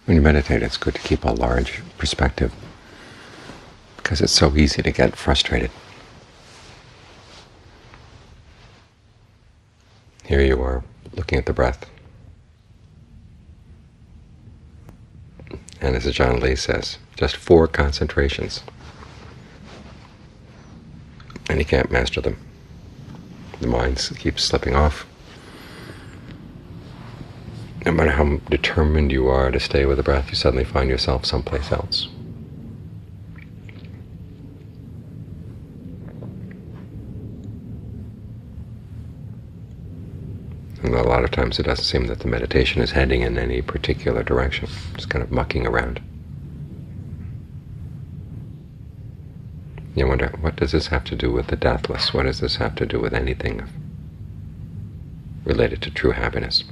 When you meditate, it's good to keep a large perspective because it's so easy to get frustrated. Here you are looking at the breath. And as John Lee says, just 4 concentrations. And you can't master them. The mind keeps slipping off. No matter how determined you are to stay with the breath, you suddenly find yourself someplace else. And a lot of times it doesn't seem that the meditation is heading in any particular direction. It's kind of mucking around. You wonder, what does this have to do with the deathless? What does this have to do with anything related to true happiness?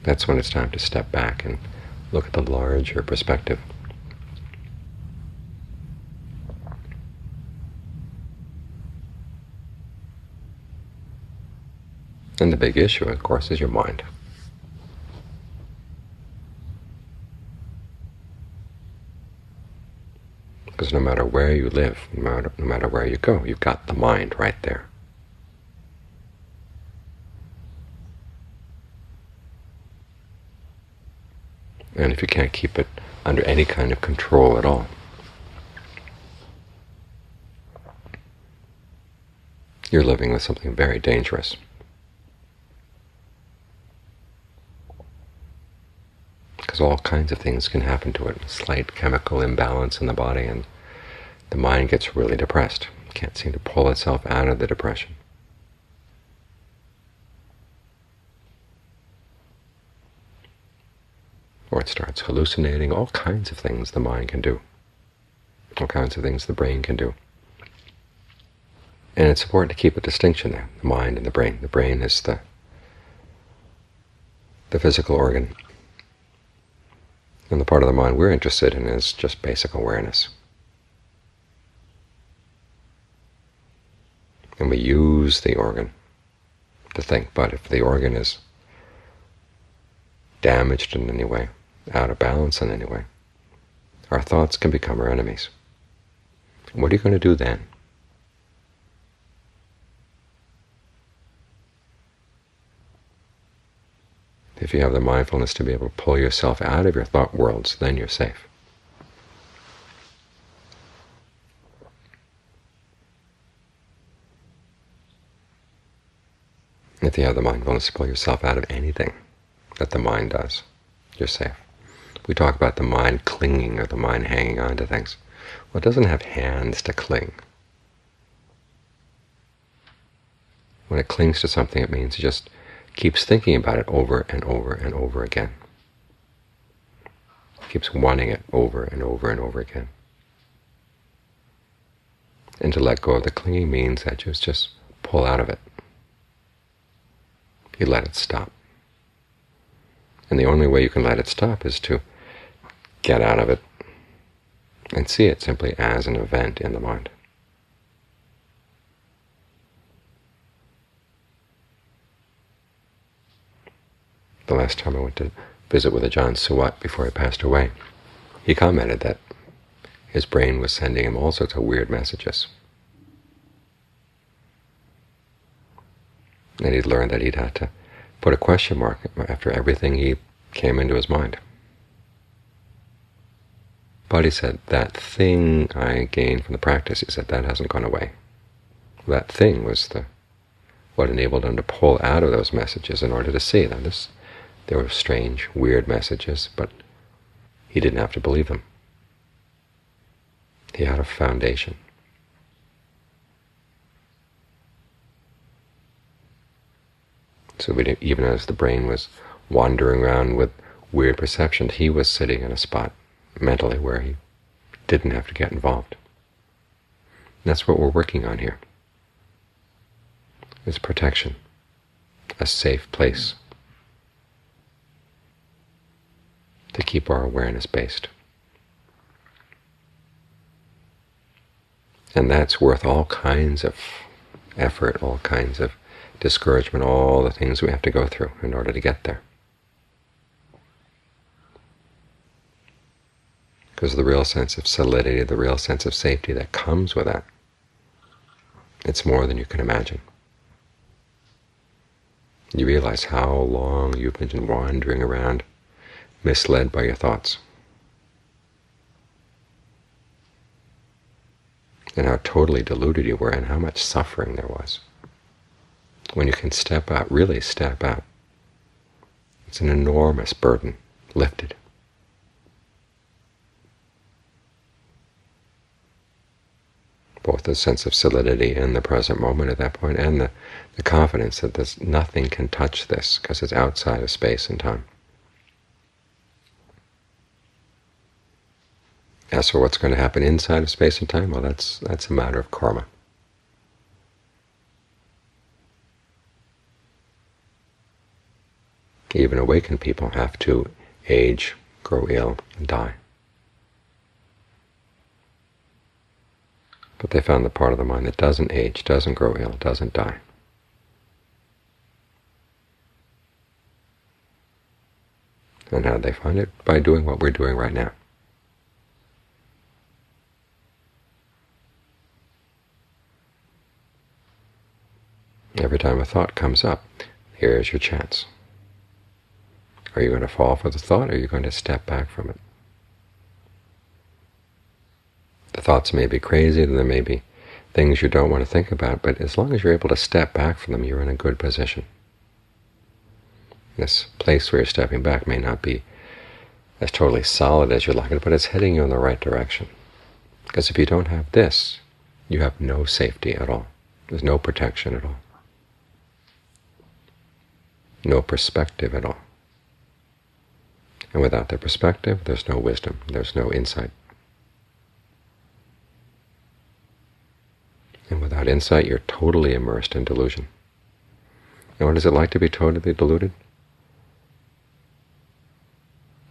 That's when it's time to step back and look at the larger perspective. And the big issue, of course, is your mind. Because no matter where you live, no matter where you go, you've got the mind right there. And if you can't keep it under any kind of control at all, you're living with something very dangerous. Because all kinds of things can happen to it. A slight chemical imbalance in the body, and the mind gets really depressed. It can't seem to pull itself out of the depression. Or it starts hallucinating. All kinds of things the mind can do. All kinds of things the brain can do. And it's important to keep a distinction there, the mind and the brain. The brain is the physical organ. And the part of the mind we're interested in is just basic awareness. And we use the organ to think, but if the organ is damaged in any way, out of balance in any way, our thoughts can become our enemies. What are you going to do then? If you have the mindfulness to be able to pull yourself out of your thought worlds, then you're safe. If you have the mindfulness to pull yourself out of anything that the mind does, you're safe. We talk about the mind clinging or the mind hanging on to things. Well, it doesn't have hands to cling. When it clings to something, it means it just keeps thinking about it over and over and over again. It keeps wanting it over and over and over again. And to let go of the clinging means that you just pull out of it. You let it stop. And the only way you can let it stop is to get out of it and see it simply as an event in the mind. The last time I went to visit with Ajahn Suwat before he passed away, he commented that his brain was sending him all sorts of weird messages. And he'd learned that he'd had to put a question mark after everything he came into his mind. But he said, that thing I gained from the practice, he said, that hasn't gone away. That thing was what enabled him to pull out of those messages in order to see them. They were strange, weird messages, but he didn't have to believe them. He had a foundation. So even as the brain was wandering around with weird perceptions, he was sitting in a spot mentally where he didn't have to get involved. And that's what we're working on here. It's protection, a safe place to keep our awareness based. And that's worth all kinds of effort, all kinds of discouragement, all the things we have to go through in order to get there. Because the real sense of solidity, the real sense of safety that comes with that, it's more than you can imagine. You realize how long you've been wandering around, misled by your thoughts, and how totally deluded you were, and how much suffering there was. When you can step out, really step out, it's an enormous burden lifted. Both the sense of solidity in the present moment at that point, and the confidence that nothing can touch this because it's outside of space and time. As for what's going to happen inside of space and time, well, that's a matter of karma. Even awakened people have to age, grow ill, and die. But they found the part of the mind that doesn't age, doesn't grow ill, doesn't die. And how do they find it? By doing what we're doing right now. Every time a thought comes up, here's your chance. Are you going to fall for the thought, or are you going to step back from it? The thoughts may be crazy, there may be things you don't want to think about, but as long as you're able to step back from them, you're in a good position. This place where you're stepping back may not be as totally solid as you'd like it, but it's heading you in the right direction. Because if you don't have this, you have no safety at all. There's no protection at all. No perspective at all. And without the perspective, there's no wisdom, there's no insight. And without insight, you're totally immersed in delusion. And what is it like to be totally deluded?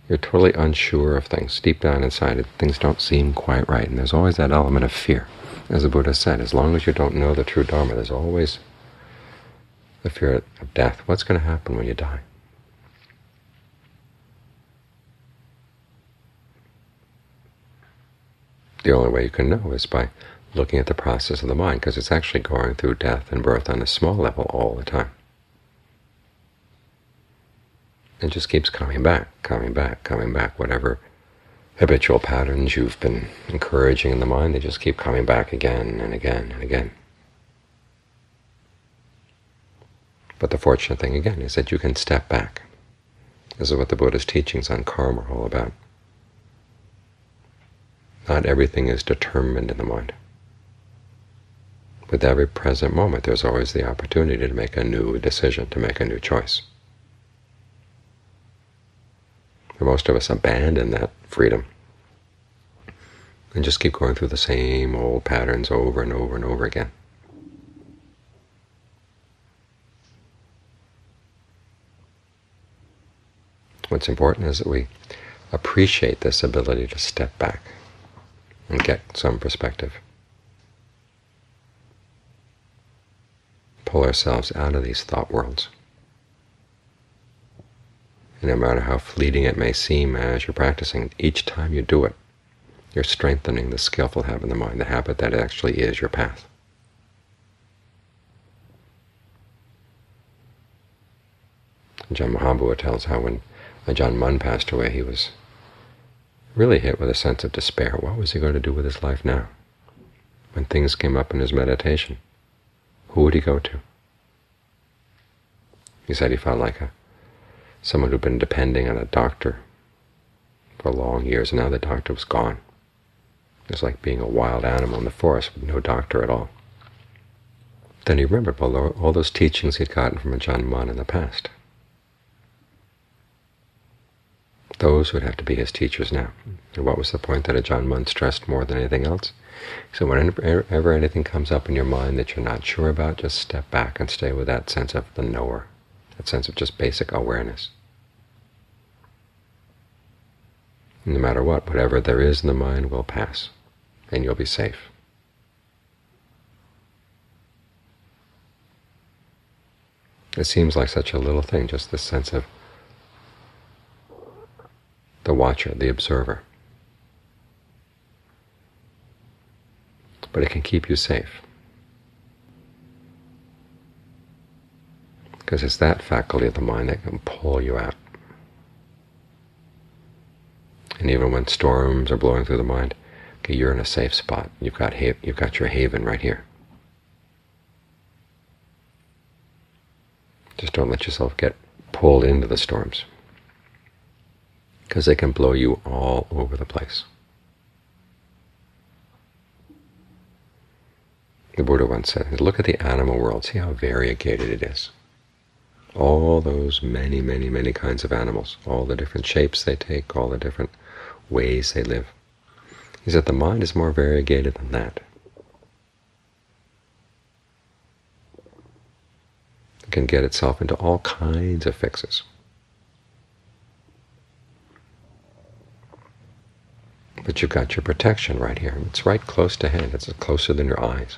You're totally unsure of things. Deep down inside, things don't seem quite right. And there's always that element of fear. As the Buddha said, as long as you don't know the true Dharma, there's always the fear of death. What's going to happen when you die? The only way you can know is by looking at the process of the mind, because it's actually going through death and birth on a small level all the time. It just keeps coming back, coming back, coming back. Whatever habitual patterns you've been encouraging in the mind, they just keep coming back again and again and again. But the fortunate thing, again, is that you can step back. This is what the Buddha's teachings on karma are all about. Not everything is determined in the mind. With every present moment, there's always the opportunity to make a new decision, to make a new choice. And most of us abandon that freedom and just keep going through the same old patterns over and over and over again. What's important is that we appreciate this ability to step back and get some perspective. Pull ourselves out of these thought worlds. And no matter how fleeting it may seem as you're practicing, each time you do it, you're strengthening the skillful habit in the mind, the habit that actually is your path. Ajahn Mahabua tells how when Ajahn Mun passed away, he was really hit with a sense of despair. What was he going to do with his life now? When things came up in his meditation, who would he go to? He said he felt like someone who'd been depending on a doctor for long years, and now the doctor was gone. It was like being a wild animal in the forest with no doctor at all. Then he remembered all those teachings he'd gotten from Ajahn Mun in the past. Those would have to be his teachers now. And what was the point that Ajahn Mun stressed more than anything else? So whenever anything comes up in your mind that you're not sure about, just step back and stay with that sense of the knower, that sense of just basic awareness. And no matter what, whatever there is in the mind will pass, and you'll be safe. It seems like such a little thing, just this sense of the watcher, the observer. But it can keep you safe, because it's that faculty of the mind that can pull you out. And even when storms are blowing through the mind, okay, you're in a safe spot. You've got your haven right here. Just don't let yourself get pulled into the storms, because they can blow you all over the place. The Buddha once said, look at the animal world, see how variegated it is. All those many, many, many kinds of animals, all the different shapes they take, all the different ways they live. He said the mind is more variegated than that. It can get itself into all kinds of fixes. But you've got your protection right here. It's right close to hand. It's closer than your eyes.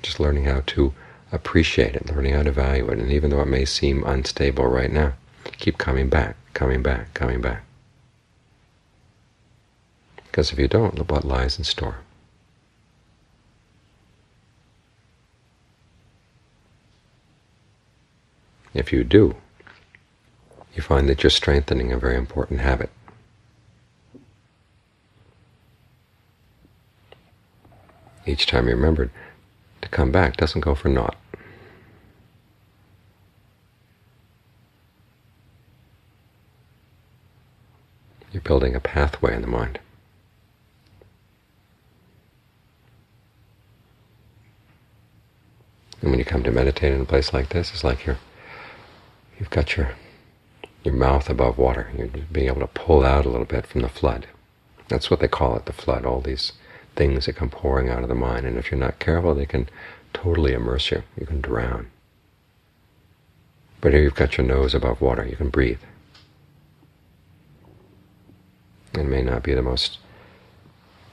Just learning how to appreciate it, learning how to value it. And even though it may seem unstable right now, keep coming back, coming back, coming back. Because if you don't, look what lies in store. If you do, you find that you're strengthening a very important habit. Each time you remember to come back doesn't go for naught. You're building a pathway in the mind. And when you come to meditate in a place like this, it's like you've got your mouth above water. You're being able to pull out a little bit from the flood. That's what they call it, the flood, all these things that come pouring out of the mind. And if you're not careful, they can totally immerse you. You can drown. But here you've got your nose above water. You can breathe. It may not be the most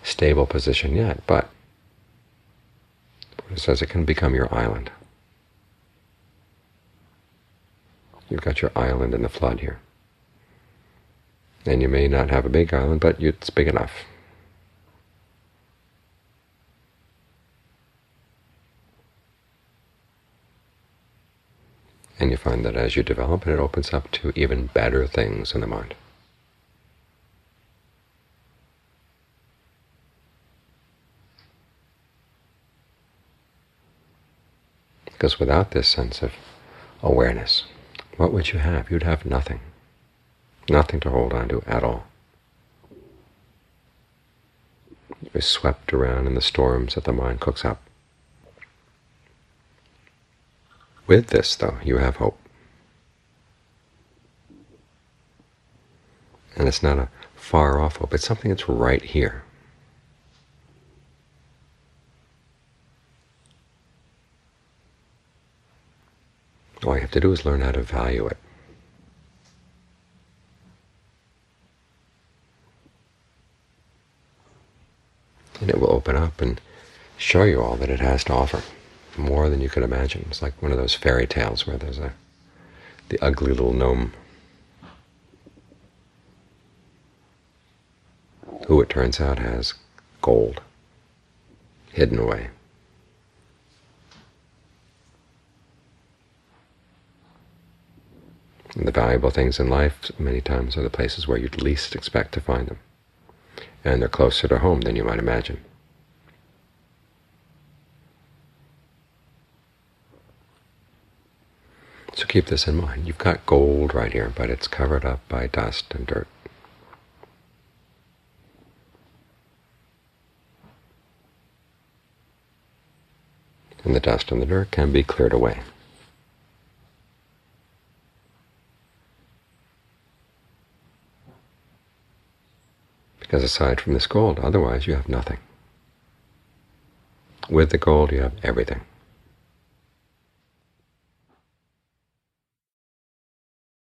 stable position yet, but the Buddha says it can become your island. You've got your island in the flood here. And you may not have a big island, but it's big enough. And you find that as you develop it opens up to even better things in the mind. Because without this sense of awareness, what would you have? You'd have nothing. Nothing to hold on to at all. You're swept around in the storms that the mind cooks up. With this, though, you have hope. And it's not a far-off hope. It's something that's right here. All you have to do is learn how to value it. And it will open up and show you all that it has to offer, more than you could imagine. It's like one of those fairy tales where there's the ugly little gnome who, it turns out, has gold hidden away. And the valuable things in life many times are the places where you'd least expect to find them. And they're closer to home than you might imagine. So keep this in mind. You've got gold right here, but it's covered up by dust and dirt. And the dust and the dirt can be cleared away. Because aside from this gold, otherwise you have nothing. With the gold, you have everything.